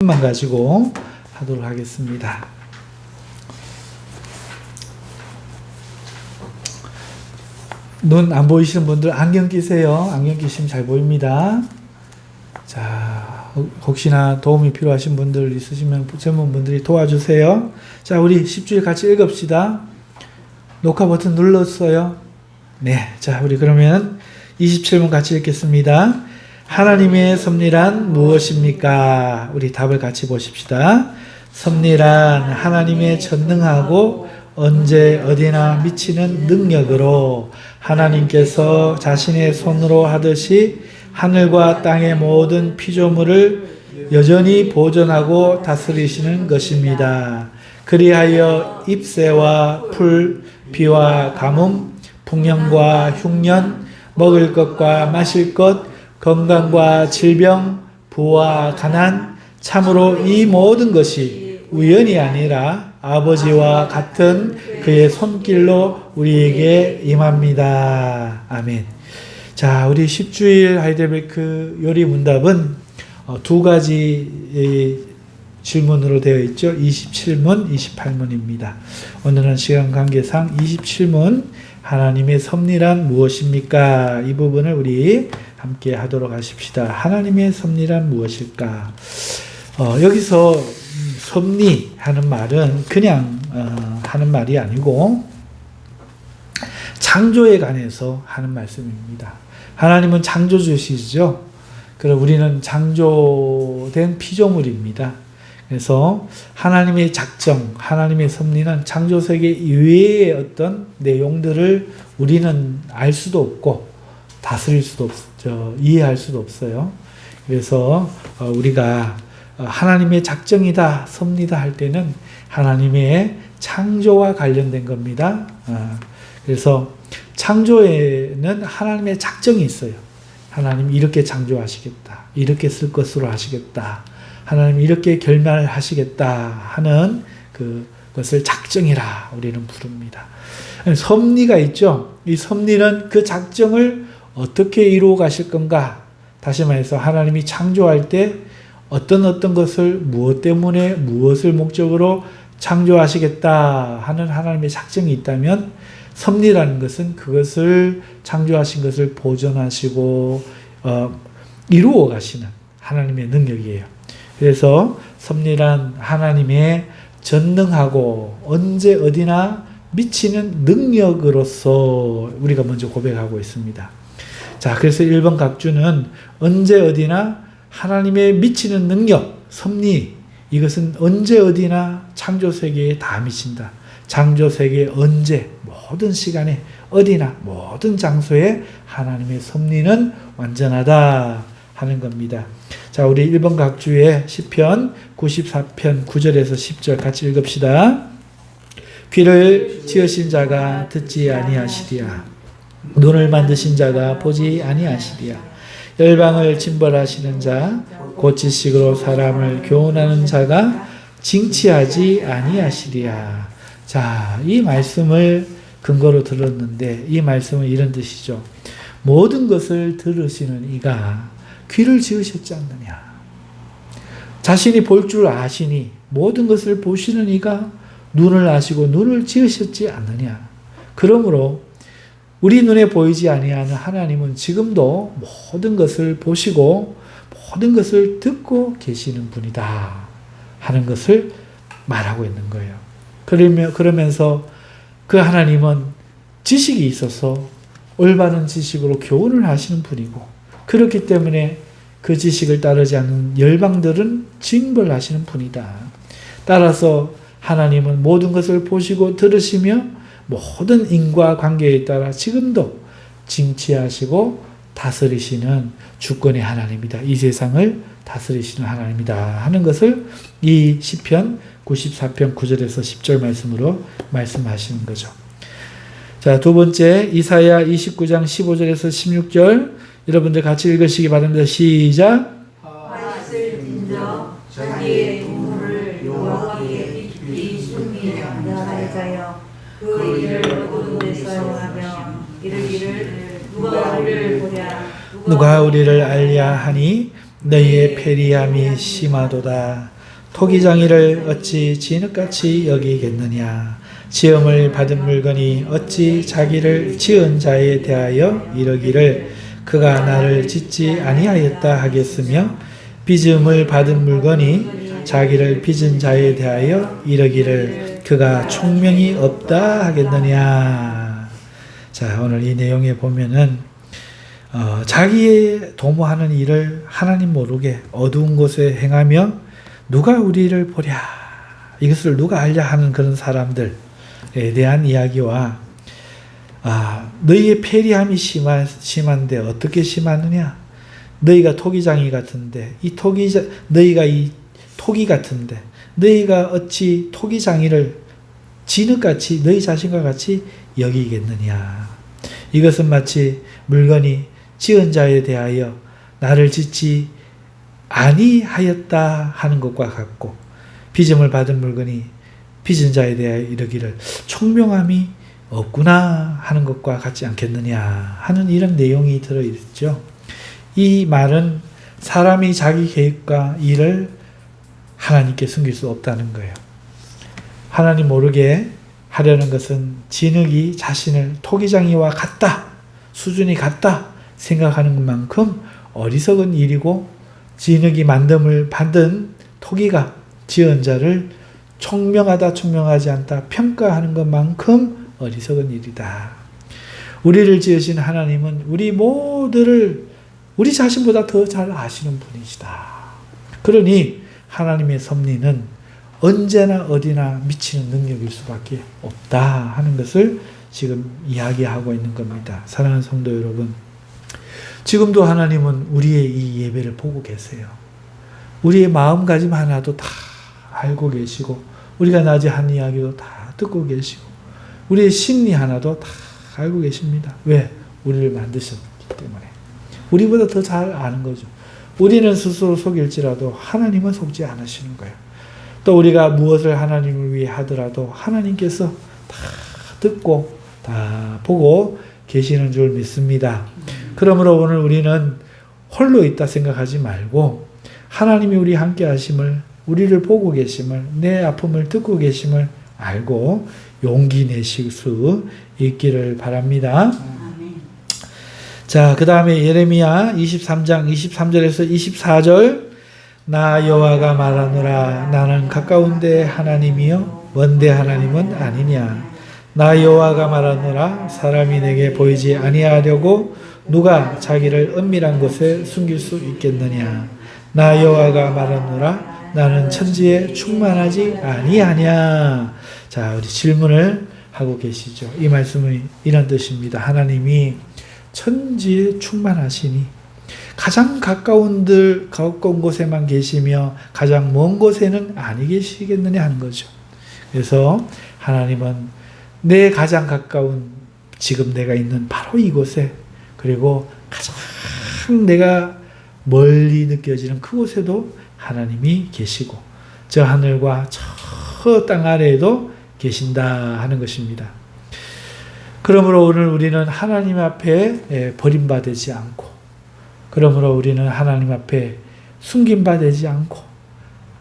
만 가지고 하도록 하겠습니다. 눈 안 보이시는 분들 안경 끼세요. 안경 끼시면 잘 보입니다. 자, 혹시나 도움이 필요하신 분들 있으시면 전문분들이 도와주세요. 자, 우리 10주일 같이 읽읍시다. 녹화 버튼 눌렀어요? 네. 자, 우리 그러면 27문 같이 읽겠습니다. 하나님의 섭리란 무엇입니까? 우리 답을 같이 보십시다. 섭리란 하나님의 전능하고 언제 어디나 미치는 능력으로 하나님께서 자신의 손으로 하듯이 하늘과 땅의 모든 피조물을 여전히 보존하고 다스리시는 것입니다. 그리하여 잎새와 풀, 비와 가뭄, 풍년과 흉년, 먹을 것과 마실 것, 건강과 질병, 부와 가난, 참으로 이 모든 것이 우연이 아니라 아버지와 같은 그의 손길로 우리에게 임합니다. 아멘. 자, 우리 10주일 하이델베르크 요리 문답은 두 가지 질문으로 되어 있죠. 27문, 28문입니다. 오늘은 시간 관계상 27문, 하나님의 섭리란 무엇입니까? 이 부분을 우리 함께 하도록 하십시다. 하나님의 섭리란 무엇일까? 여기서 섭리하는 말은 그냥 하는 말이 아니고 창조에 관해서 하는 말씀입니다. 하나님은 창조주시죠. 그럼 우리는 창조된 피조물입니다. 그래서 하나님의 작정, 하나님의 섭리는 창조세계 이외의 어떤 내용들을 우리는 알 수도 없고 다스릴 수도 없죠. 이해할 수도 없어요. 그래서 우리가 하나님의 작정이다, 섭리다 할 때는 하나님의 창조와 관련된 겁니다. 그래서 창조에는 하나님의 작정이 있어요. 하나님 이렇게 창조하시겠다. 이렇게 쓸 것으로 하시겠다. 하나님 이렇게 결말하시겠다 하는 그것을 작정이라 우리는 부릅니다. 섭리가 있죠. 이 섭리는 그 작정을 어떻게 이루어 가실 건가? 다시 말해서 하나님이 창조할 때 어떤 것을 무엇 때문에 무엇을 목적으로 창조하시겠다 하는 하나님의 작정이 있다면 섭리라는 것은 그것을 창조하신 것을 보존하시고 이루어 가시는 하나님의 능력이에요. 그래서 섭리란 하나님의 전능하고 언제 어디나 미치는 능력으로서 우리가 먼저 고백하고 있습니다. 자, 그래서 1번 각주는 언제 어디나 하나님의 미치는 능력, 섭리, 이것은 언제 어디나 창조세계에 다 미친다. 창조세계 언제, 모든 시간에, 어디나, 모든 장소에 하나님의 섭리는 완전하다 하는 겁니다. 자, 우리 1번 각주의 시편 94편 9절에서 10절 같이 읽읍시다. 귀를 지으신 자가 듣지 아니하시리야. 눈을 만드신 자가 보지 아니하시리야. 열방을 징벌하시는 자, 곧 지식으로 사람을 교훈하는 자가 징치하지 아니하시리야. 자, 이 말씀을 근거로 들었는데 이 말씀은 이런 뜻이죠. 모든 것을 들으시는 이가 귀를 지으셨지 않느냐. 자신이 볼 줄 아시니 모든 것을 보시는 이가 눈을 아시고 눈을 지으셨지 않느냐. 그러므로 우리 눈에 보이지 아니하는 하나님은 지금도 모든 것을 보시고 모든 것을 듣고 계시는 분이다 하는 것을 말하고 있는 거예요. 그러면서 그 하나님은 지식이 있어서 올바른 지식으로 교훈을 하시는 분이고 그렇기 때문에 그 지식을 따르지 않는 열방들은 징벌하시는 분이다. 따라서 하나님은 모든 것을 보시고 들으시며 모든 인과관계에 따라 지금도 징치하시고 다스리시는 주권의 하나님이다. 이 세상을 다스리시는 하나님이다 하는 것을 이 시편 94편 9절에서 10절 말씀으로 말씀하시는 거죠. 자, 두 번째 이사야 29장 15절에서 16절 여러분들 같이 읽으시기 바랍니다. 시작. 하실진저 자기의 동물을 여호와께 깊이 숨기는 자여 그 일을 어두운 데서 하며 이르기를 누가 우리를 보랴 누가 우리를 알랴 하니 너희의 패리함이 심하도다. 토기장이를 어찌 진흙같이 여기겠느냐. 지음을 받은 물건이 어찌 자기를 지은 자에 대하여 이러기를 그가 나를 짓지 아니하였다 하겠으며, 빚음을 받은 물건이 자기를 빚은 자에 대하여 이러기를 그가 총명이 없다 하겠느냐. 자, 오늘 이 내용에 보면은 자기의 도모하는 일을 하나님 모르게 어두운 곳에 행하며 누가 우리를 보랴, 이것을 누가 알랴 하는 그런 사람들에 대한 이야기와, 너희의 패리함이 심한데 어떻게 심하느냐. 너희가 토기장이 같은데 너희가 이 토기 같은데 너희가 어찌 토기장이를 진흙같이 너희 자신과 같이 여기겠느냐. 이것은 마치 물건이 지은 자에 대하여 나를 짓지 아니하였다 하는 것과 같고, 빚음을 받은 물건이 빚은 자에 대하여 이르기를 총명함이 없구나 하는 것과 같지 않겠느냐 하는 이런 내용이 들어있죠. 이 말은 사람이 자기 계획과 일을 하나님께 숨길 수 없다는 거예요. 하나님 모르게 하려는 것은 진흙이 자신을 토기장이와 같다, 수준이 같다 생각하는 것만큼 어리석은 일이고, 진흙이 만듦을 받은 토기가 지은 자를 총명하다 총명하지 않다 평가하는 것만큼 어리석은 일이다. 우리를 지으신 하나님은 우리 모두를 우리 자신보다 더 잘 아시는 분이시다. 그러니 하나님의 섭리는 언제나 어디나 미치는 능력일 수밖에 없다 하는 것을 지금 이야기하고 있는 겁니다. 사랑하는 성도 여러분, 지금도 하나님은 우리의 이 예배를 보고 계세요. 우리의 마음가짐 하나도 다 알고 계시고, 우리가 낮에 한 이야기도 다 듣고 계시고, 우리의 심리 하나도 다 알고 계십니다. 왜? 우리를 만드셨기 때문에. 우리보다 더 잘 아는 거죠. 우리는 스스로 속일지라도 하나님은 속지 않으시는 거예요. 또 우리가 무엇을 하나님을 위해 하더라도 하나님께서 다 듣고 다 보고 계시는 줄 믿습니다. 그러므로 오늘 우리는 홀로 있다 생각하지 말고, 하나님이 우리 함께 하심을, 우리를 보고 계심을, 내 아픔을 듣고 계심을 알고 용기 내실 수 있기를 바랍니다. 자, 그 다음에 예레미야 23장 23절에서 24절. 나 여호와가 말하노라. 나는 가까운데 하나님이요 먼데 하나님은 아니냐. 나 여호와가 말하노라. 사람이 내게 보이지 아니하려고 누가 자기를 은밀한 곳에 숨길 수 있겠느냐. 나 여호와가 말하노라. 나는 천지에 충만하지 아니하냐. 자, 우리 질문을 하고 계시죠. 이 말씀은 이런 뜻입니다. 하나님이 천지에 충만하시니 가장 가까운 곳에만 계시며 가장 먼 곳에는 아니 계시겠느냐 하는 거죠. 그래서 하나님은 내 가장 가까운 지금 내가 있는 바로 이곳에, 그리고 가장 내가 멀리 느껴지는 그곳에도 하나님이 계시고, 저 하늘과 저 땅 아래에도 계신다 하는 것입니다. 그러므로 오늘 우리는 하나님 앞에 버림받지 않고, 그러므로 우리는 하나님 앞에 숨김받지 않고,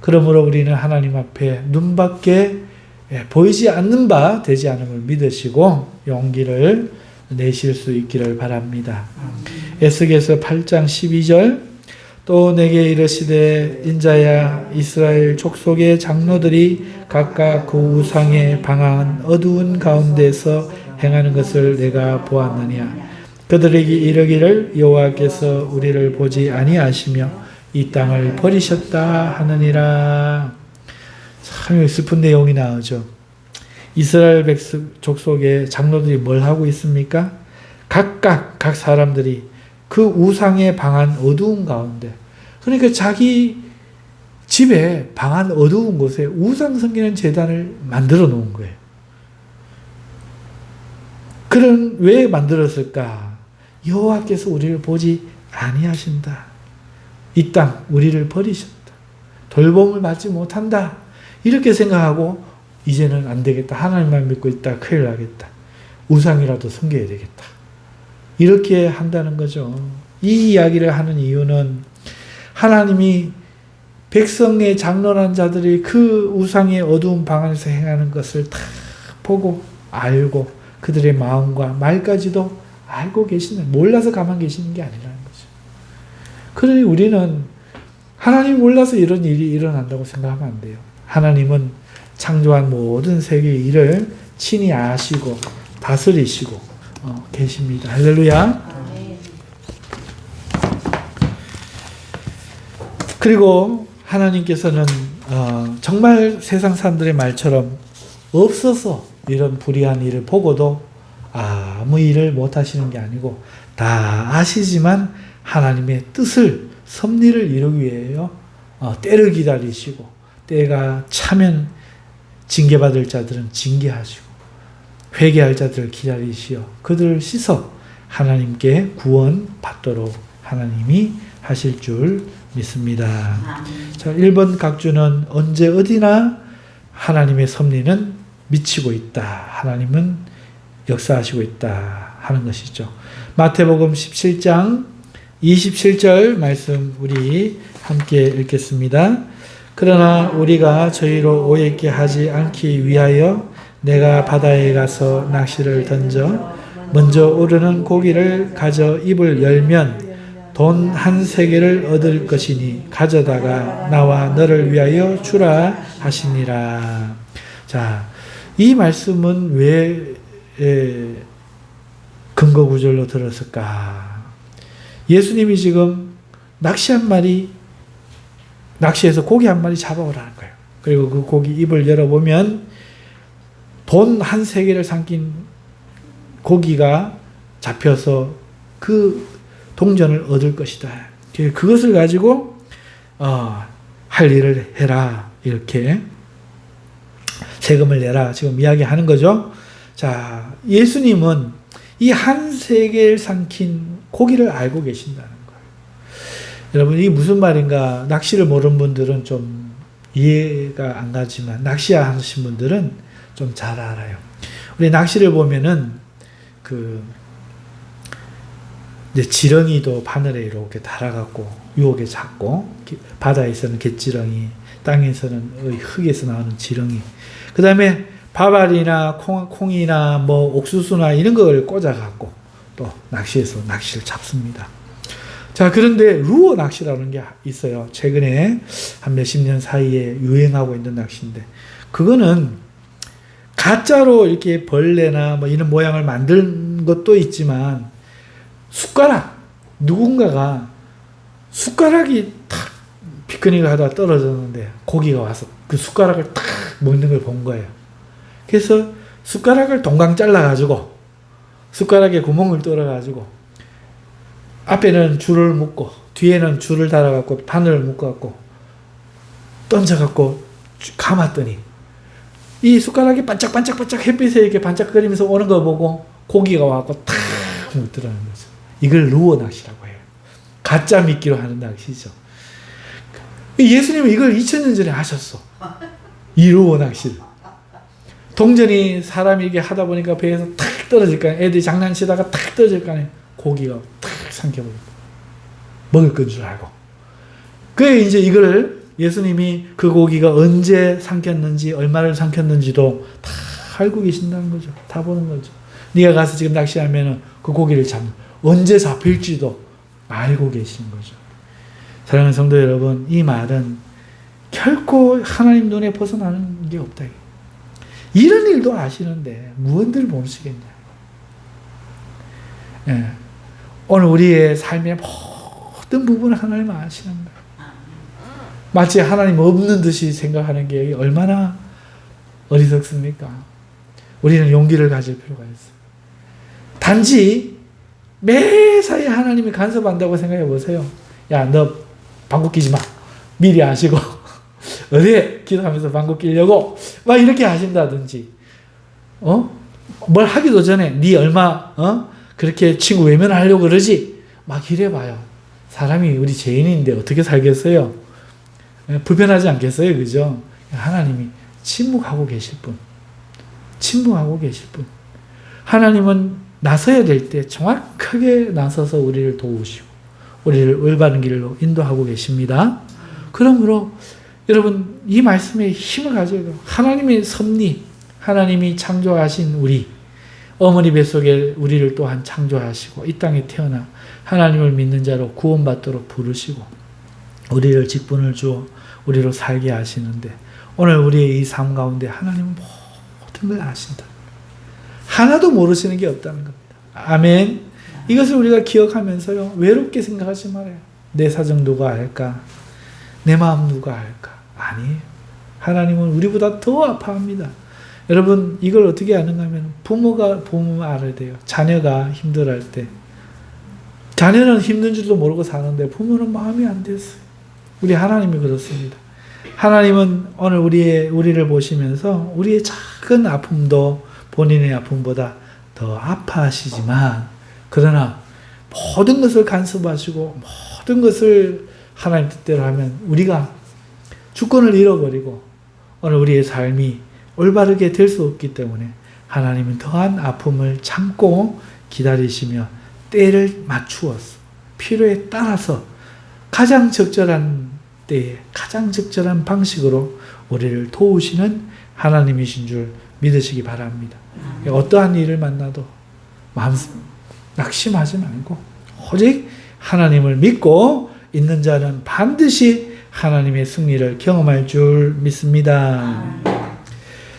그러므로 우리는 하나님 앞에 눈밖에 보이지 않는 바 되지 않음을 믿으시고 용기를 내실 수 있기를 바랍니다. 에스겔서 8장 12절. 또 내게 이르시되 인자야, 이스라엘 족속의 장로들이 각각 그 우상에 방한 어두운 가운데서 행하는 것을 내가 보았느냐. 그들에게 이르기를 여호와께서 우리를 보지 아니하시며 이 땅을 버리셨다 하느니라. 참 슬픈 내용이 나오죠. 이스라엘 족속의 장로들이 뭘 하고 있습니까? 각각 각 사람들이 그 우상에 방한 어두운 가운데, 그러니까 자기 집에 방한 어두운 곳에 우상 섬기는 제단을 만들어 놓은 거예요. 왜 만들었을까? 여호와께서 우리를 보지 아니하신다. 이 땅 우리를 버리셨다. 돌봄을 받지 못한다. 이렇게 생각하고 이제는 안 되겠다. 하나님만 믿고 있다. 큰일 나겠다. 우상이라도 섬겨야 되겠다. 이렇게 한다는 거죠. 이 이야기를 하는 이유는 하나님이 백성의 장론한 자들이 그 우상의 어두운 방 안에서 행하는 것을 다 보고 알고 그들의 마음과 말까지도 알고 계시는, 몰라서 가만 계시는 게 아니라는 거죠. 그러니 우리는 하나님 몰라서 이런 일이 일어난다고 생각하면 안 돼요. 하나님은 창조한 모든 세계의 일을 친히 아시고 다스리시고 계십니다. 할렐루야. 그리고 하나님께서는 정말 세상 사람들의 말처럼 없어서 이런 불의한 일을 보고도 아무 일을 못 하시는 게 아니고 다 아시지만 하나님의 뜻을, 섭리를 이루기 위해요. 때를 기다리시고 때가 차면 징계받을 자들은 징계하시고 회개할 자들을 기다리시어 그들을 씻어 하나님께 구원받도록 하나님이 하실 줄 믿습니다. 자, 1번 각주는 언제 어디나 하나님의 섭리는 미치고 있다. 하나님은 역사하시고 있다 하는 것이죠. 마태복음 17장 27절 말씀 우리 함께 읽겠습니다. 그러나 우리가 저희로 오해케 하지 않기 위하여 내가 바다에 가서 낚시를 던져 먼저 오르는 고기를 가져 입을 열면 돈 한 세겔을 얻을 것이니 가져다가 나와 너를 위하여 주라 하시니라. 자, 이 말씀은 왜 근거 구절로 들었을까? 예수님이 지금 낚시해서 고기 한 마리 잡아오라는 거예요. 그리고 그 고기 입을 열어보면 돈 한 세겔을 삼킨 고기가 잡혀서 그 동전을 얻을 것이다. 그것을 가지고 할 일을 해라. 이렇게 세금을 내라. 지금 이야기하는 거죠. 자, 예수님은 이 한 세겔 삼킨 고기를 알고 계신다는 거예요. 여러분, 이게 무슨 말인가? 낚시를 모르는 분들은 좀 이해가 안 가지만 낚시하신 분들은 좀 잘 알아요. 우리 낚시를 보면은 이제 지렁이도 바늘에 이렇게 달아갖고 유혹에 잡고, 바다에서는 갯지렁이, 땅에서는 흙에서 나오는 지렁이, 그 다음에 밥알이나 콩이나 뭐 옥수수나 이런 걸 꽂아갖고 또 낚시해서 낚시를 잡습니다. 자, 그런데 루어 낚시라는 게 있어요. 최근에 한 몇십 년 사이에 유행하고 있는 낚시인데, 그거는 가짜로 이렇게 벌레나 뭐 이런 모양을 만든 것도 있지만 누군가가 숟가락이 탁 피크닉을 하다가 떨어졌는데 고기가 와서 그 숟가락을 탁 먹는 걸 본 거예요. 그래서 숟가락을 동강 잘라가지고 숟가락에 구멍을 뚫어가지고 앞에는 줄을 묶고 뒤에는 줄을 달아갖고 바늘을 묶어갖고 던져갖고 감았더니 이 숟가락이 반짝반짝반짝 햇빛에 이렇게 반짝거리면서 오는 거 보고 고기가 와갖고 탁 묻더라는 거죠. 이걸 루어 낚시라고 해요. 가짜 미끼로 하는 낚시죠. 예수님은 이걸 2000년 전에 하셨어. 이 루어 낚시를. 동전이 사람이 이렇게 하다 보니까 배에서 탁 떨어질 거 아니에요. 애들이 장난치다가 탁 떨어질 거 아니에요. 고기가 탁 삼켜버리고 먹을 건 줄 알고. 그래 이제 이걸 예수님이 그 고기가 언제 삼켰는지 얼마를 삼켰는지도 다 알고 계신다는 거죠. 다 보는 거죠. 네가 가서 지금 낚시하면 그 고기를 언제 잡힐지도 알고 계신 거죠. 사랑하는 성도 여러분, 이 말은 결코 하나님 눈에 벗어나는 게 없다. 이런 일도 아시는데 무언들 모르시겠냐. 예. 오늘 우리의 삶의 모든 부분을 하나님 아시는 거예요. 마치 하나님 없는 듯이 생각하는 게 얼마나 어리석습니까? 우리는 용기를 가질 필요가 있어요. 단지 매사에 하나님이 간섭한다고 생각해 보세요. 야, 너 방귀 끼지 마. 미리 아시고 어디에 기도하면서 방귀 끼려고 막 이렇게 하신다든지, 뭘 하기도 전에 네 얼마 그렇게 친구 외면하려고 그러지 막 이래봐요. 사람이 우리 죄인인데 어떻게 살겠어요? 불편하지 않겠어요? 그죠? 하나님이 침묵하고 계실 분. 하나님은 나서야 될 때 정확하게 나서서 우리를 도우시고 우리를 올바른 길로 인도하고 계십니다. 그러므로 여러분 이 말씀에 힘을 가져야 돼요. 하나님의 섭리, 하나님이 창조하신 우리, 어머니 뱃속에 우리를 또한 창조하시고 이 땅에 태어나 하나님을 믿는 자로 구원받도록 부르시고 우리를 직분을 주어 우리로 살게 하시는데 오늘 우리의 이 삶 가운데 하나님은 모든 걸 아신다. 하나도 모르시는 게 없다는 겁니다. 아멘. 이것을 우리가 기억하면서요. 외롭게 생각하지 말아요. 내 사정 누가 알까? 내 마음 누가 알까? 아니에요. 하나님은 우리보다 더 아파합니다. 여러분 이걸 어떻게 아는가 하면 부모가 알아야 돼요. 자녀가 힘들어할 때 자녀는 힘든 줄도 모르고 사는데 부모는 마음이 안 됐어요. 우리 하나님이 그렇습니다. 하나님은 오늘 우리를 보시면서 우리의 작은 아픔도 본인의 아픔보다 더 아파하시지만 그러나 모든 것을 간섭하시고 모든 것을 하나님 뜻대로 하면 우리가 주권을 잃어버리고 오늘 우리의 삶이 올바르게 될 수 없기 때문에 하나님은 더한 아픔을 참고 기다리시며 때를 맞추어서 필요에 따라서 가장 적절한 때에 가장 적절한 방식으로 우리를 도우시는 하나님이신 줄 믿으시기 바랍니다. 어떠한 일을 만나도 마음 낙심하지 말고 오직 하나님을 믿고 있는 자는 반드시 하나님의 승리를 경험할 줄 믿습니다.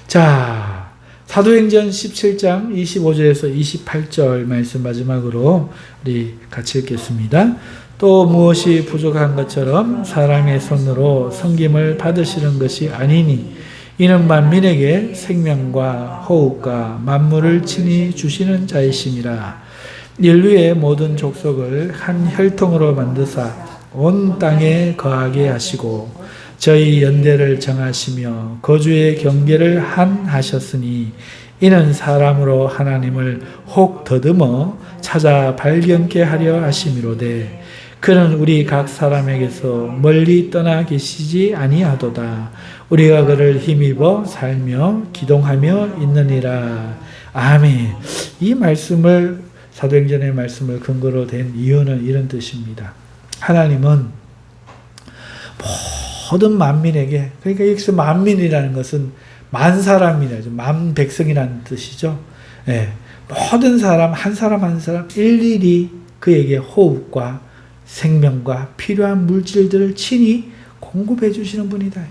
자, 사도행전 17장 25절에서 28절 말씀 마지막으로 우리 같이 읽겠습니다. 또 무엇이 부족한 것처럼 사람의 손으로 섬김을 받으시는 것이 아니니 이는 만민에게 생명과 호흡과 만물을 친히 주시는 자이심이라. 인류의 모든 족속을 한 혈통으로 만드사 온 땅에 거하게 하시고 저희 연대를 정하시며 거주의 경계를 하셨으니 이는 사람으로 하나님을 혹 더듬어 찾아 발견케 하려 하심이로되 그는 우리 각 사람에게서 멀리 떠나 계시지 아니하도다. 우리가 그를 힘입어 살며 기동하며 있느니라. 아멘. 이 말씀을 사도행전의 말씀을 근거로 된 이유는 이런 뜻입니다. 하나님은 모든 만민에게, 그러니까 여기서 만민이라는 것은 만 사람이라죠. 만 백성이라는 뜻이죠. 예, 모든 사람 한 사람 일일이 그에게 호흡과 생명과 필요한 물질들을 친히 공급해 주시는 분이다.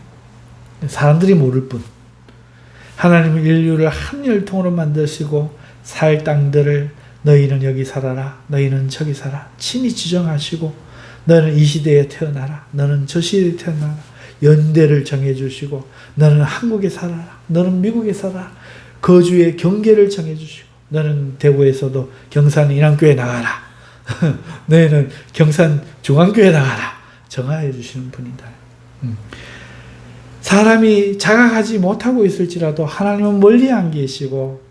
사람들이 모를 뿐. 하나님은 인류를 한 혈통으로 만드시고 살 땅들을 너희는 여기 살아라, 너희는 저기 살아 친히 지정하시고 너는 이 시대에 태어나라, 너는 저 시대에 태어나라, 연대를 정해주시고 너는 한국에 살아라, 너는 미국에 살아라, 거주의 경계를 정해주시고 너는 대구에서도 경산 인왕교회 나가라, 너희는 경산 중앙교회 나가라 정하여 주시는 분이다. 사람이 자각하지 못하고 있을지라도 하나님은 멀리 안 계시고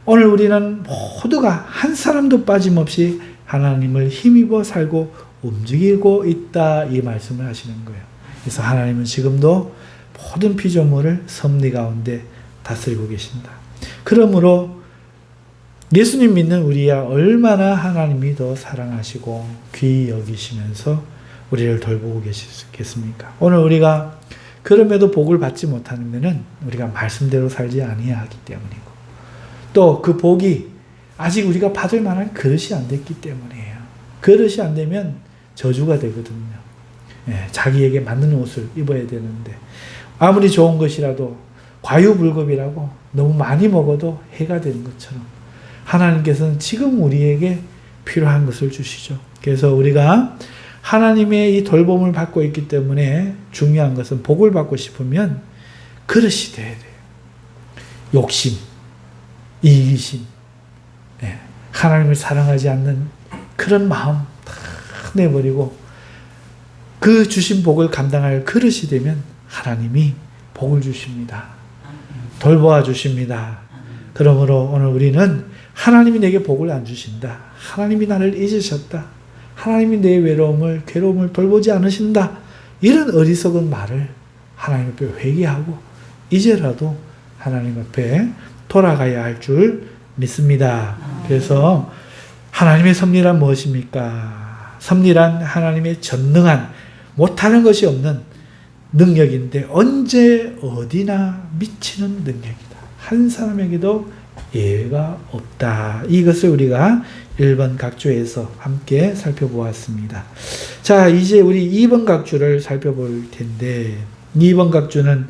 오늘 우리는 모두가 한 사람도 빠짐없이 하나님을 힘입어 살고 움직이고 있다, 이 말씀을 하시는 거예요. 그래서 하나님은 지금도 모든 피조물을 섭리 가운데 다스리고 계신다. 그러므로 예수님 믿는 우리야 얼마나 하나님이 더 사랑하시고 귀히 여기시면서 우리를 돌보고 계시겠습니까? 오늘 우리가 그럼에도 복을 받지 못하는 데는 우리가 말씀대로 살지 아니하기 때문이고 또 그 복이 아직 우리가 받을 만한 그릇이 안 됐기 때문이에요. 그릇이 안 되면 저주가 되거든요. 예, 자기에게 맞는 옷을 입어야 되는데 아무리 좋은 것이라도 과유불급이라고 너무 많이 먹어도 해가 되는 것처럼 하나님께서는 지금 우리에게 필요한 것을 주시죠. 그래서 우리가 하나님의 이 돌봄을 받고 있기 때문에 중요한 것은 복을 받고 싶으면 그릇이 돼야 돼요. 욕심, 이기심, 예, 하나님을 사랑하지 않는 그런 마음 다 내버리고 그 주신 복을 감당할 그릇이 되면 하나님이 복을 주십니다. 돌보아 주십니다. 그러므로 오늘 우리는 하나님이 내게 복을 안 주신다, 하나님이 나를 잊으셨다, 하나님이 내 외로움을 괴로움을 돌보지 않으신다, 이런 어리석은 말을 하나님 앞에 회개하고 이제라도 하나님 앞에 돌아가야 할 줄 믿습니다. 그래서 하나님의 섭리란 무엇입니까? 섭리란 하나님의 전능한 못하는 것이 없는 능력인데 언제 어디나 미치는 능력이다. 한 사람에게도 예외가 없다. 이것을 우리가 1번 각주에서 함께 살펴보았습니다. 자, 이제 우리 2번 각주를 살펴볼 텐데 2번 각주는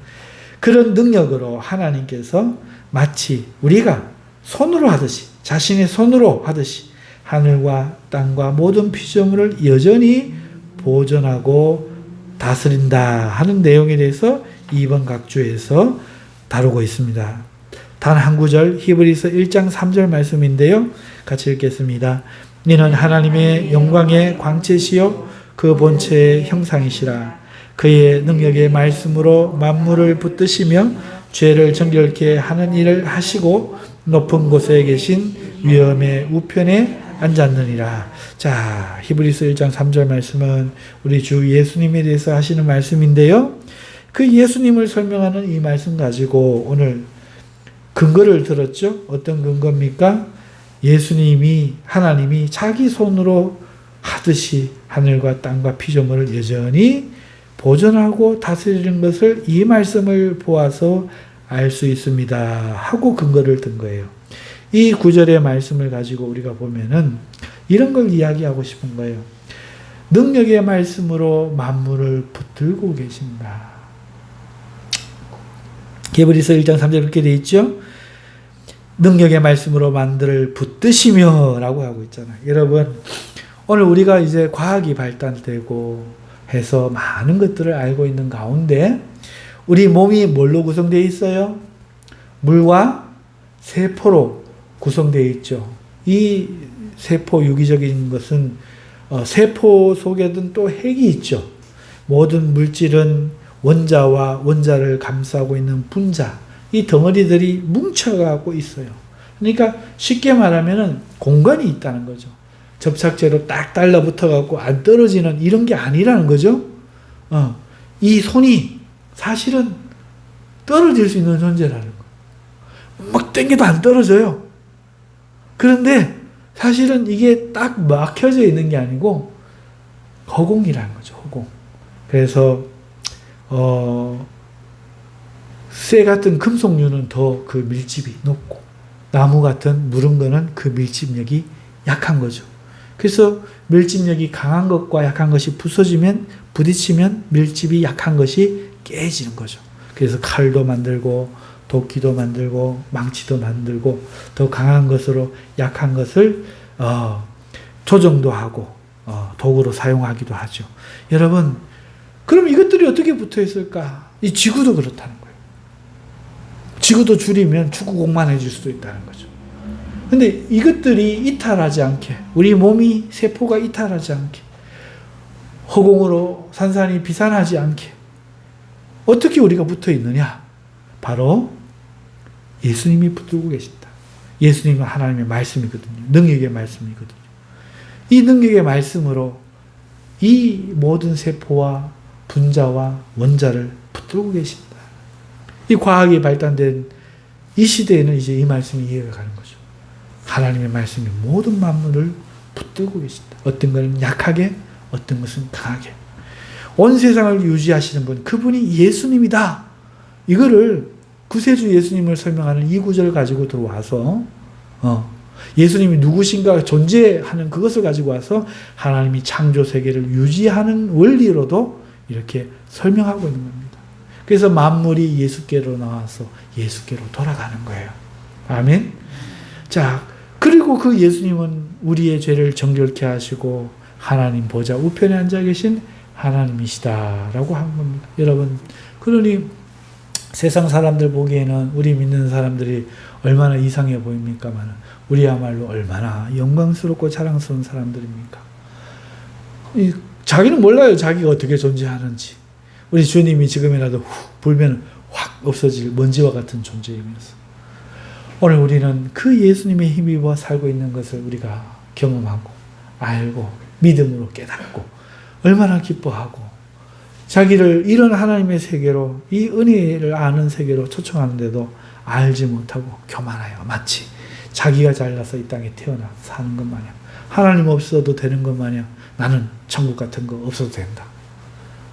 그런 능력으로 하나님께서 마치 우리가 손으로 하듯이 자신의 손으로 하듯이 하늘과 땅과 모든 피조물을 여전히 보존하고 다스린다 하는 내용에 대해서 2번 각주에서 다루고 있습니다. 단 한 구절 히브리서 1장 3절 말씀인데요. 같이 읽겠습니다. 이는 하나님의 영광의 광채시요 그 본체의 형상이시라. 그의 능력의 말씀으로 만물을 붙드시며 죄를 정결케 하는 일을 하시고 높은 곳에 계신 위엄의 우편에 앉았느니라. 자, 히브리서 1장 3절 말씀은 우리 주 예수님에 대해서 하시는 말씀인데요. 그 예수님을 설명하는 이 말씀 가지고 오늘 근거를 들었죠. 어떤 근거입니까? 예수님이 하나님이 자기 손으로 하듯이 하늘과 땅과 피조물을 여전히 보존하고 다스리는 것을 이 말씀을 보아서 알 수 있습니다 하고 근거를 든 거예요. 이 구절의 말씀을 가지고 우리가 보면은 이런 걸 이야기하고 싶은 거예요. 능력의 말씀으로 만물을 붙들고 계신다. 히브리서 1장 3절 이렇게 되어 있죠. 능력의 말씀으로 만들을 붙드시며 라고 하고 있잖아요. 여러분, 오늘 우리가 이제 과학이 발달되고 해서 많은 것들을 알고 있는 가운데 우리 몸이 뭘로 구성되어 있어요? 물과 세포로 구성되어 있죠. 이 세포 유기적인 것은 세포 속에는 또 핵이 있죠. 모든 물질은 원자와 원자를 감싸고 있는 분자, 이 덩어리들이 뭉쳐가고 있어요. 그러니까 쉽게 말하면 공간이 있다는 거죠. 접착제로 딱 달라붙어갖고 안 떨어지는 이런 게 아니라는 거죠. 이 손이 사실은 떨어질 수 있는 존재라는 거예요. 막 당겨도 안 떨어져요. 그런데 사실은 이게 딱 막혀져 있는 게 아니고 허공이라는 거죠. 허공. 그래서 쇠 같은 금속류는 더 그 밀집이 높고 나무 같은 무른 거는 그 밀집력이 약한 거죠. 그래서 밀집력이 강한 것과 약한 것이 부딪히면 밀집이 약한 것이 깨지는 거죠. 그래서 칼도 만들고 도끼도 만들고 망치도 만들고 더 강한 것으로 약한 것을 조정도 하고 도구로 사용하기도 하죠. 여러분, 그럼 이것들이 어떻게 붙어 있을까? 이 지구도 그렇다는 거예요. 지구도 줄이면 축구 공만해질 수도 있다는 거죠. 근데 이것들이 이탈하지 않게, 우리 몸이 세포가 이탈하지 않게, 허공으로 산산이 비산하지 않게 어떻게 우리가 붙어 있느냐? 바로 예수님이 붙들고 계신다. 예수님은 하나님의 말씀이거든요. 능력의 말씀이거든요. 이 능력의 말씀으로 이 모든 세포와 분자와 원자를 붙들고 계신다. 이 과학이 발달된 이 시대에는 이제 이 말씀이 이해가 가는 거죠. 하나님의 말씀이 모든 만물을 붙들고 계신다. 어떤 것은 약하게, 어떤 것은 강하게. 온 세상을 유지하시는 분, 그분이 예수님이다. 이거를 구세주 예수님을 설명하는 이 구절을 가지고 들어와서 예수님이 누구신가 존재하는 그것을 가지고 와서 하나님이 창조 세계를 유지하는 원리로도 이렇게 설명하고 있는 겁니다. 그래서 만물이 예수께로 나와서 예수께로 돌아가는 거예요. 아멘. 자, 그리고 그 예수님은 우리의 죄를 정결케 하시고 하나님 보좌 우편에 앉아 계신 하나님이시다라고 한 겁니다. 여러분, 그러니 세상 사람들 보기에는 우리 믿는 사람들이 얼마나 이상해 보입니까만 우리야말로 얼마나 영광스럽고 자랑스러운 사람들입니까? 자기는 몰라요. 자기가 어떻게 존재하는지. 우리 주님이 지금이라도 훅 불면 확 없어질 먼지와 같은 존재이면서 오늘 우리는 그 예수님의 힘입어 살고 있는 것을 우리가 경험하고 알고 믿음으로 깨닫고 얼마나 기뻐하고 자기를 이런 하나님의 세계로 이 은혜를 아는 세계로 초청하는데도 알지 못하고 교만하여 마치 자기가 잘나서 이 땅에 태어나 사는 것 마냥, 하나님 없어도 되는 것 마냥 나는 천국 같은 거 없어도 된다,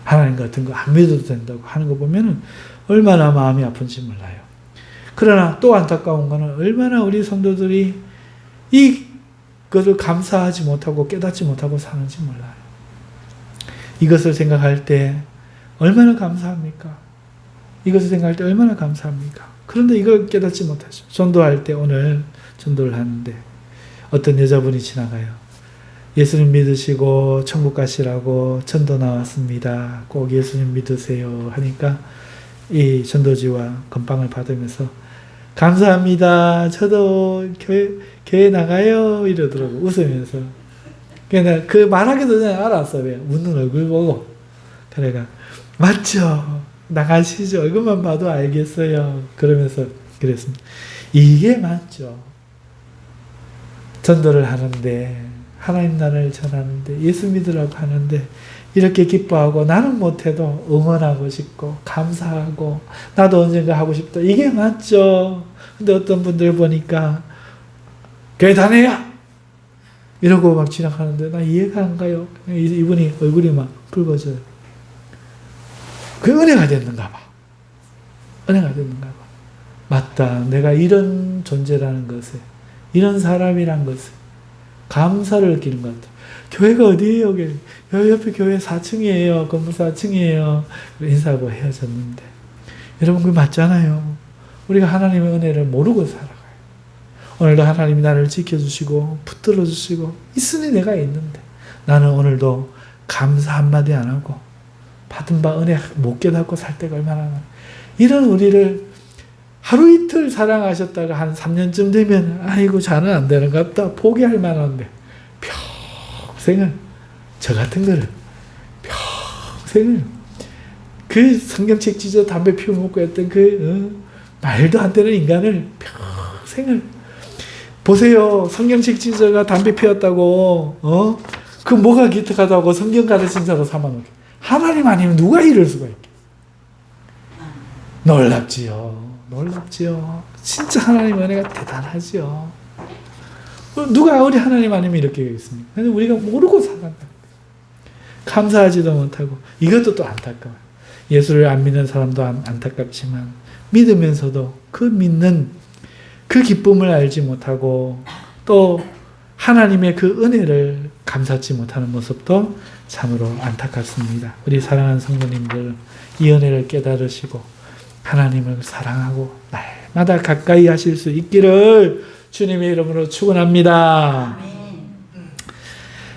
하나님 같은 거 안 믿어도 된다고 하는 거 보면은 얼마나 마음이 아픈지 몰라요. 그러나 또 안타까운 거는 얼마나 우리 성도들이 이것을 감사하지 못하고 깨닫지 못하고 사는지 몰라요. 이것을 생각할 때 얼마나 감사합니까? 이것을 생각할 때 얼마나 감사합니까? 그런데 이걸 깨닫지 못하죠. 전도할 때, 오늘 전도를 하는데 어떤 여자분이 지나가요. 예수님 믿으시고 천국 가시라고 전도 나왔습니다. 꼭 예수님 믿으세요 하니까 이 전도지와 건빵을 받으면서 감사합니다. 저도 교회 나가요 이러더라고, 웃으면서. 그냥 그 말하기도 전에 알았어. 왜? 웃는 얼굴 보고. 그래가 맞죠? 나가시죠. 얼굴만 봐도 알겠어요. 그러면서 그랬습니다. 이게 맞죠. 전도를 하는데, 하나님 나라를 전하는데, 예수 믿으라고 하는데 이렇게 기뻐하고 나는 못해도 응원하고 싶고 감사하고 나도 언젠가 하고 싶다. 이게 맞죠. 근데 어떤 분들 보니까 교회 다녀야 이러고 막 지나가는데 나 이해가 안 가요. 이분이 얼굴이 막 붉어져요. 그 은혜가 됐는가 봐. 은혜가 됐는가 봐. 맞다. 내가 이런 존재라는 것에, 이런 사람이란 것에 감사를 느끼는 것 같아요. 교회가 어디예요? 여기 옆에 교회 4층이에요. 건물 4층이에요. 인사하고 헤어졌는데. 여러분, 그게 맞잖아요. 우리가 하나님의 은혜를 모르고 살아가요. 오늘도 하나님이 나를 지켜주시고 붙들어주시고 있으니 내가 있는데 나는 오늘도 감사 한마디 안 하고 받은 바 은혜 못 깨닫고 살 때가 얼마나 많아요. 이런 우리를 하루 이틀 사랑하셨다가 한 3년쯤 되면 아이고 자는 안 되는 것 같다 포기할 만한데 평생을, 저 같은 거를 평생을 그 성경책 찢어 담배 피워 먹고 했던 말도 안 되는 인간을 평생을 보세요. 성경책 찢어가 담배 피웠다고 그 뭐가 기특하다고 성경 가르친 자로 삼아놓게. 하나님 아니면 누가 이럴 수가 있게. 놀랍지요. 놀랍지요. 진짜 하나님 은혜가 대단하지요. 누가 우리 하나님 아니면 이렇게 되겠습니까? 근데 우리가 모르고 살아간다. 감사하지도 못하고. 이것도 또 안타까워요. 예수를 안 믿는 사람도 안타깝지만 믿으면서도 그 믿는 그 기쁨을 알지 못하고 또 하나님의 그 은혜를 감사치 못하는 모습도 참으로 안타깝습니다. 우리 사랑하는 성도님들, 이 은혜를 깨달으시고 하나님을 사랑하고 날마다 가까이 하실 수 있기를 주님의 이름으로 축원합니다.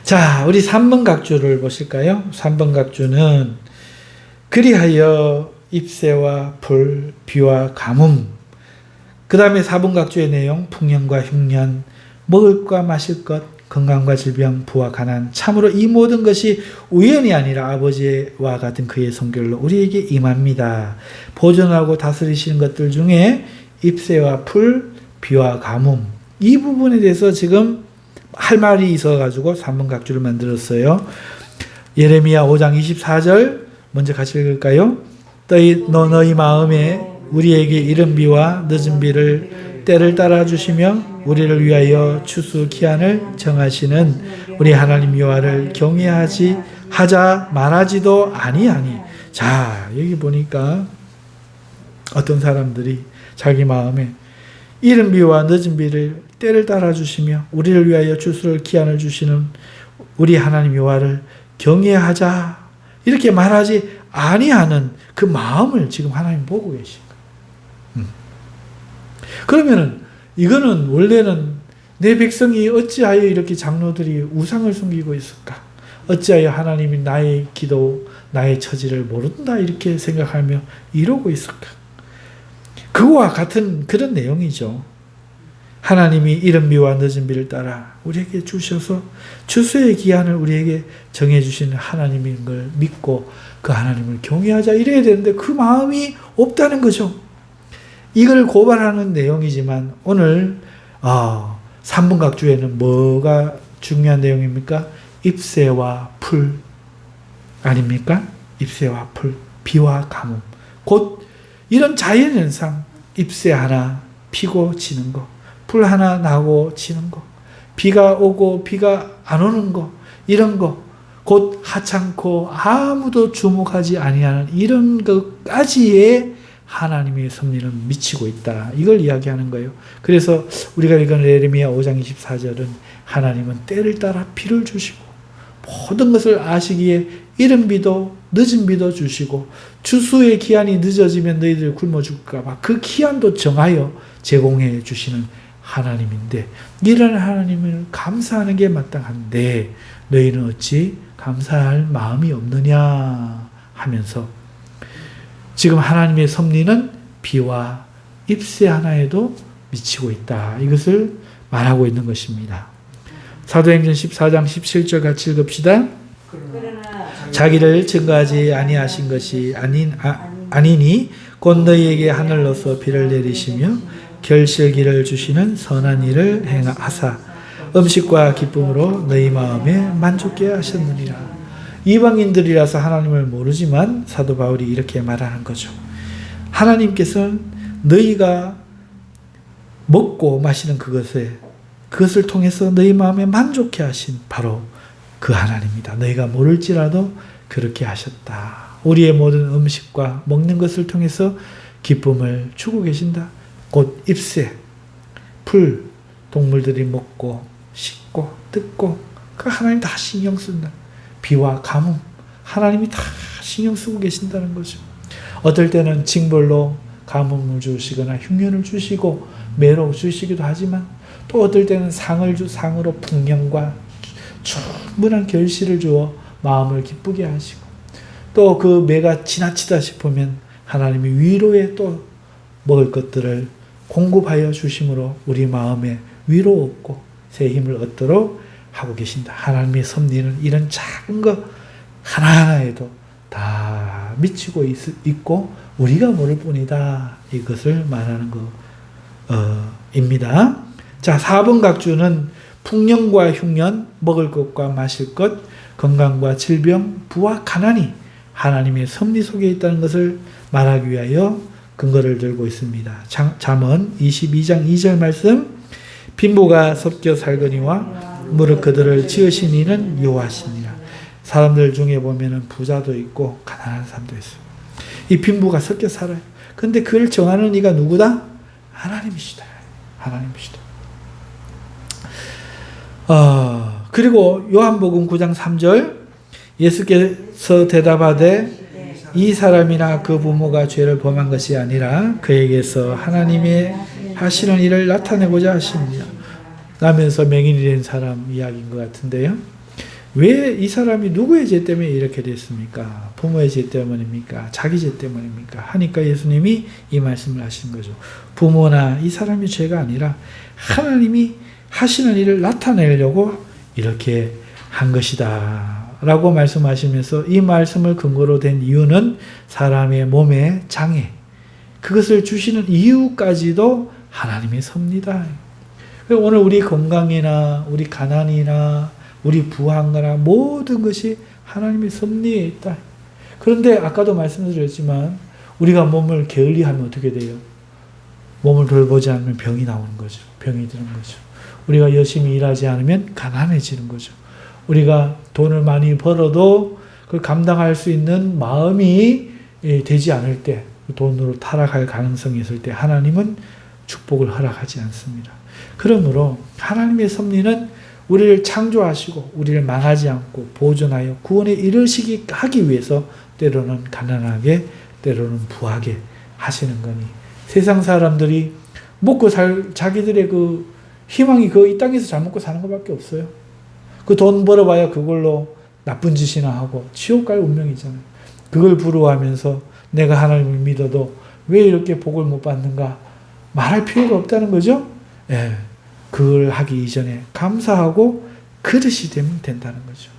자, 우리 3번 각주를 보실까요? 3번 각주는 그리하여 잎새와 풀, 비와 가뭄. 그 다음에 4번 각주의 내용, 풍년과 흉년, 먹을 것 마실 것, 건강과 질병, 부와 가난, 참으로 이 모든 것이 우연이 아니라 아버지와 같은 그의 성결로 우리에게 임합니다. 보존하고 다스리시는 것들 중에 잎새와 풀, 비와 가뭄, 이 부분에 대해서 지금 할 말이 있어가지고 3번 각주를 만들었어요. 예레미야 5장 24절 먼저 같이 읽을까요? 너희 마음에 우리에게 이른 비와 늦은 비를 때를 따라 주시며 우리를 위하여 추수 기한을 정하시는 우리 하나님 여호와를 경외하지 하자 말하지도 아니하니. 자, 여기 보니까 어떤 사람들이 자기 마음에 이른 비와 늦은 비를 때를 따라 주시며 우리를 위하여 추수를 기한을 주시는 우리 하나님 여호와를 경외하자 이렇게 말하지 아니하는 그 마음을 지금 하나님 보고 계신 거예요. 그러면은 이거는 원래는 내 백성이 어찌하여 이렇게 장로들이 우상을 숨기고 있을까? 어찌하여 하나님이 나의 기도, 나의 처지를 모른다 이렇게 생각하며 이러고 있을까? 그와 같은 그런 내용이죠. 하나님이 이른 비와 늦은 비를 따라 우리에게 주셔서 추수의 기한을 우리에게 정해주시는 하나님인 걸 믿고 그 하나님을 경외하자 이래야 되는데 그 마음이 없다는 거죠. 이걸 고발하는 내용이지만 오늘 3번 각주에는 뭐가 중요한 내용입니까? 잎새와 풀 아닙니까? 잎새와 풀, 비와 가뭄. 곧 이런 자연현상, 잎새 하나 피고 지는 거, 불 하나 나고 지는 거, 비가 오고 비가 안 오는 거, 이런 거, 곧 하찮고 아무도 주목하지 아니하는 이런 것까지의 하나님의 섭리는 미치고 있다. 이걸 이야기하는 거예요. 그래서 우리가 읽은 예레미야 5장 24절은 하나님은 때를 따라 비를 주시고 모든 것을 아시기에 이른 비도 늦은 비도 주시고 추수의 기한이 늦어지면 너희들 굶어 죽을까 봐 그 기한도 정하여 제공해 주시는 하나님인데, 이런 하나님을 감사하는 게 마땅한데 너희는 어찌 감사할 마음이 없느냐 하면서 지금 하나님의 섭리는 비와 잎새 하나에도 미치고 있다. 이것을 말하고 있는 것입니다. 사도행전 14장 17절 같이 읽읍시다. 자기를 증거하지 아니하신 것이 아니니 곧 너희에게 하늘로서 비를 내리시며 결실기를 주시는 선한 일을 행하사 음식과 기쁨으로 너희 마음에 만족케 하셨느니라. 이방인들이라서 하나님을 모르지만 사도 바울이 이렇게 말하는 거죠. 하나님께서는 너희가 먹고 마시는 그것을 통해서 너희 마음에 만족케 하신 바로 그 하나님이다. 너희가 모를지라도 그렇게 하셨다. 우리의 모든 음식과 먹는 것을 통해서 기쁨을 주고 계신다. 곧 잎새, 풀, 동물들이 먹고 씻고 뜯고 그 하나님 다 신경 쓴다. 비와 가뭄 하나님이 다 신경 쓰고 계신다는 거죠. 어떨 때는 징벌로 가뭄을 주시거나 흉년을 주시고 매로 주시기도 하지만 또 어떨 때는 상으로 풍년과 충분한 결실을 주어 마음을 기쁘게 하시고 또 그 매가 지나치다 싶으면 하나님이 위로에 또 먹을 것들을 공급하여 주심으로 우리 마음에 위로 얻고 새 힘을 얻도록 하고 계신다. 하나님의 섭리는 이런 작은 것 하나하나에도 다 미치고 있고 우리가 모를 뿐이다. 이것을 말하는 것입니다. 자, 4번 각주는 풍년과 흉년, 먹을 것과 마실 것, 건강과 질병, 부와 가난이 하나님의 섭리 속에 있다는 것을 말하기 위하여 근거를 들고 있습니다. 잠언 22장 2절 말씀, 빈부가 섞여 살거니와 무릇 그들을 지으신 이는 여호와시니라. 사람들 중에 보면은 부자도 있고 가난한 사람도 있어요. 이 빈부가 섞여 살아요. 근데 그걸 정하는 이가 누구다? 하나님이시다. 하나님이시다. 그리고 요한복음 9장 3절, 예수께서 대답하되 이 사람이나 그 부모가 죄를 범한 것이 아니라 그에게서 하나님의 하시는 일을 나타내고자 하십니다. 라면서 맹인이 된 사람 이야기인 것 같은데요. 왜 이 사람이 누구의 죄 때문에 이렇게 됐습니까? 부모의 죄 때문입니까? 자기 죄 때문입니까? 하니까 예수님이 이 말씀을 하신 거죠. 부모나 이 사람의 죄가 아니라 하나님이 하시는 일을 나타내려고 이렇게 한 것이다 라고 말씀하시면서 이 말씀을 근거로 된 이유는 사람의 몸의 장애, 그것을 주시는 이유까지도 하나님의 섭리다. 오늘 우리 건강이나 우리 가난이나 우리 부한거나 모든 것이 하나님의 섭리에 있다. 그런데 아까도 말씀드렸지만 우리가 몸을 게을리하면 어떻게 돼요? 몸을 돌보지 않으면 병이 나오는 거죠. 병이 드는 거죠. 우리가 열심히 일하지 않으면 가난해지는 거죠. 우리가 돈을 많이 벌어도 그걸 감당할 수 있는 마음이 되지 않을 때, 돈으로 타락할 가능성이 있을 때 하나님은 축복을 허락하지 않습니다. 그러므로 하나님의 섭리는 우리를 창조하시고 우리를 망하지 않고 보존하여 구원에 이르시게 하기 위해서 때로는 가난하게 때로는 부하게 하시는 거니, 세상 사람들이 먹고 자기들의 그 희망이 이 땅에서 잘 먹고 사는 것밖에 없어요. 그 돈 벌어봐야 그걸로 나쁜 짓이나 하고 지옥 갈 운명이잖아요. 그걸 부러워하면서 내가 하나님을 믿어도 왜 이렇게 복을 못 받는가 말할 필요가 없다는 거죠. 예, 그걸 하기 이전에 감사하고 그릇이 되면 된다는 거죠.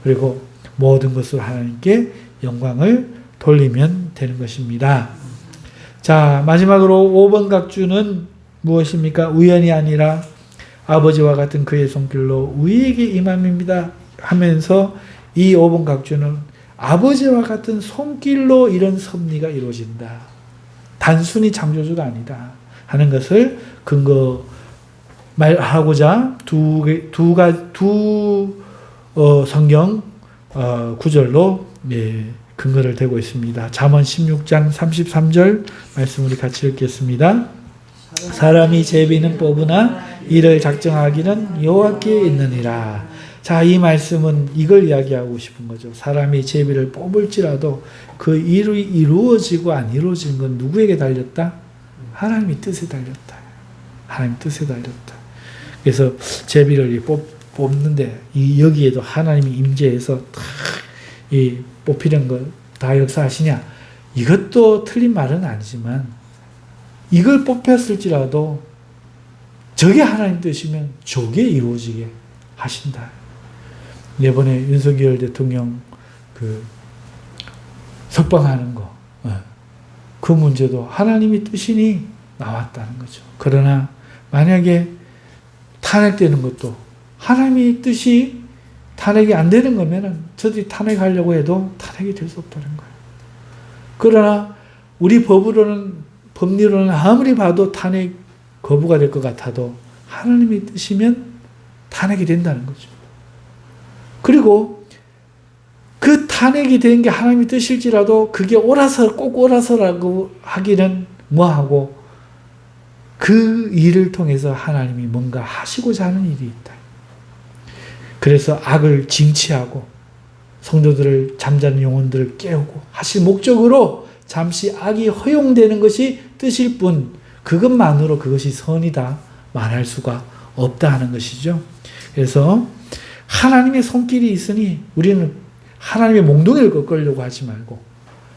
그리고 모든 것을 하나님께 영광을 돌리면 되는 것입니다. 자, 마지막으로 5번 각주는 무엇입니까? 우연이 아니라 아버지와 같은 그의 손길로 우리에게 임함입니다 하면서 이 5번 각주는 아버지와 같은 손길로 이런 섭리가 이루어진다. 단순히 창조주가 아니다 하는 것을 근거로 말하고자 두 성경 구절로 근거를 대고 있습니다. 잠언 16장 33절 말씀 우리 같이 읽겠습니다. 사람이 제비는 뽑으나 이를 작정하기는 여호와께 있느니라. 자, 이 말씀은 이걸 이야기하고 싶은 거죠. 사람이 제비를 뽑을지라도 그 일이 이루어지고 안 이루어진 건 누구에게 달렸다? 하나님의 뜻에 달렸다. 하나님 뜻에 달렸다. 그래서 제비를 뽑는데 여기에도 하나님이 임재해서 이 뽑히는 거 다 역사하시냐? 이것도 틀린 말은 아니지만 이걸 뽑혔을지라도 저게 하나님 뜻이면 저게 이루어지게 하신다. 이번에 윤석열 대통령 석방하는 거, 그 문제도 하나님의 뜻이니 나왔다는 거죠. 그러나 만약에 탄핵되는 것도 하나님의 뜻이 탄핵이 안 되는 거면은 저들이 탄핵하려고 해도 탄핵이 될 수 없다는 거예요. 그러나 우리 법리로는 아무리 봐도 탄핵 거부가 될 것 같아도 하나님의 뜻이면 탄핵이 된다는 거죠. 그리고 그 탄핵이 된 게 하나님의 뜻일지라도 그게 꼭 옳아서라고 하기는 뭐하고 그 일을 통해서 하나님이 뭔가 하시고자 하는 일이 있다. 그래서 악을 징치하고 성도들을 잠자는 영혼들을 깨우고 하실 목적으로 잠시 악이 허용되는 것이 뜻일 뿐 그것만으로 그것이 선이다 말할 수가 없다 하는 것이죠. 그래서 하나님의 손길이 있으니 우리는 하나님의 몽둥이를 꺾으려고 하지 말고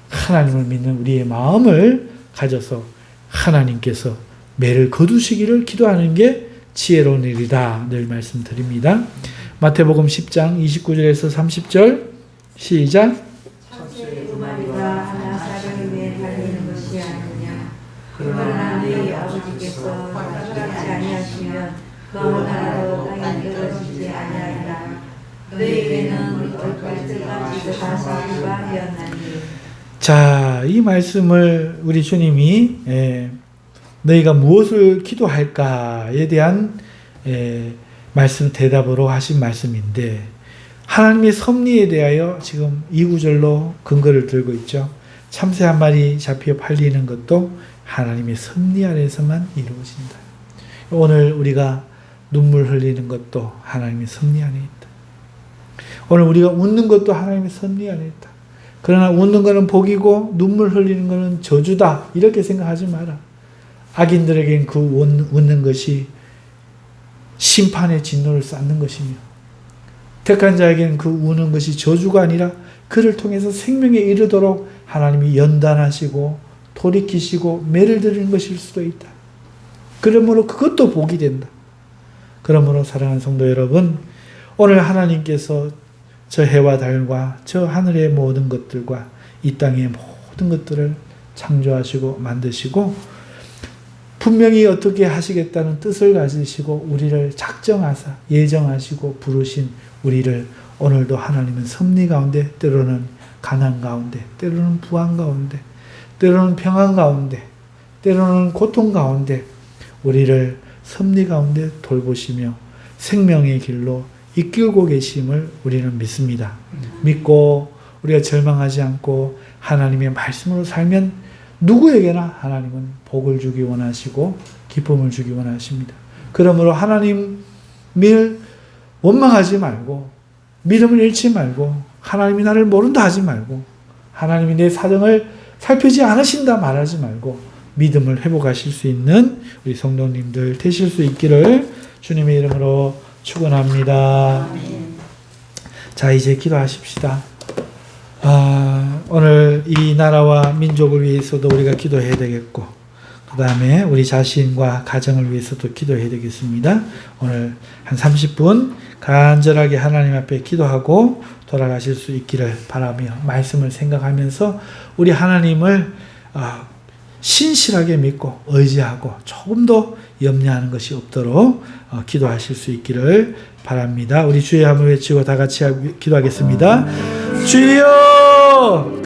하나님을 믿는 우리의 마음을 가져서 하나님께서 매를 거두시기를 기도하는 게 지혜로운 일이다 늘 말씀드립니다. 마태복음 10장 29절에서 30절 시작. 첫째 두 마리가 하나 사람을 위해 달리는 것이 아니냐. 그러나 너희 아버지께서 허락하지 아니하시면 그 하나도 땅에 떨어지지 아니하리라. 너희에게는 얼갈때까지 다스리가 하였나니. 자, 이 말씀을 우리 주님이 너희가 무엇을 기도할까에 대한 말씀 대답으로 하신 말씀인데 하나님의 섭리에 대하여 지금 이 구절로 근거를 들고 있죠. 참새 한 마리 잡혀 팔리는 것도 하나님의 섭리 안에서만 이루어진다. 오늘 우리가 눈물 흘리는 것도 하나님의 섭리 안에 있다. 오늘 우리가 웃는 것도 하나님의 섭리 안에 있다. 그러나 웃는 것은 복이고 눈물 흘리는 것은 저주다 이렇게 생각하지 마라. 악인들에겐 그 웃는 것이 심판의 진노를 쌓는 것이며 택한 자에게는 그 우는 것이 저주가 아니라 그를 통해서 생명에 이르도록 하나님이 연단하시고 돌이키시고 매를 드리는 것일 수도 있다. 그러므로 그것도 복이 된다. 그러므로 사랑하는 성도 여러분, 오늘 하나님께서 저 해와 달과 저 하늘의 모든 것들과 이 땅의 모든 것들을 창조하시고 만드시고 분명히 어떻게 하시겠다는 뜻을 가지시고 우리를 작정하사 예정하시고 부르신 우리를 오늘도 하나님은 섭리 가운데 때로는 가난 가운데 때로는 부한 가운데 때로는 평안 가운데 때로는 고통 가운데 우리를 섭리 가운데 돌보시며 생명의 길로 이끌고 계심을 우리는 믿습니다. 믿고 우리가 절망하지 않고 하나님의 말씀으로 살면 누구에게나 하나님은 복을 주기 원하시고 기쁨을 주기 원하십니다. 그러므로 하나님을 원망하지 말고 믿음을 잃지 말고 하나님이 나를 모른다 하지 말고 하나님이 내 사정을 살피지 않으신다 말하지 말고 믿음을 회복하실 수 있는 우리 성도님들 되실 수 있기를 주님의 이름으로 축원합니다. 자, 이제 기도하십시다. 오늘 이 나라와 민족을 위해서도 우리가 기도해야 되겠고 그 다음에 우리 자신과 가정을 위해서도 기도해야 되겠습니다. 오늘 한 30분 간절하게 하나님 앞에 기도하고 돌아가실 수 있기를 바라며 말씀을 생각하면서 우리 하나님을 신실하게 믿고 의지하고 조금 더 염려하는 것이 없도록 기도하실 수 있기를 바랍니다. 우리 주의 한번 외치고 다 같이 기도하겠습니다. 주여!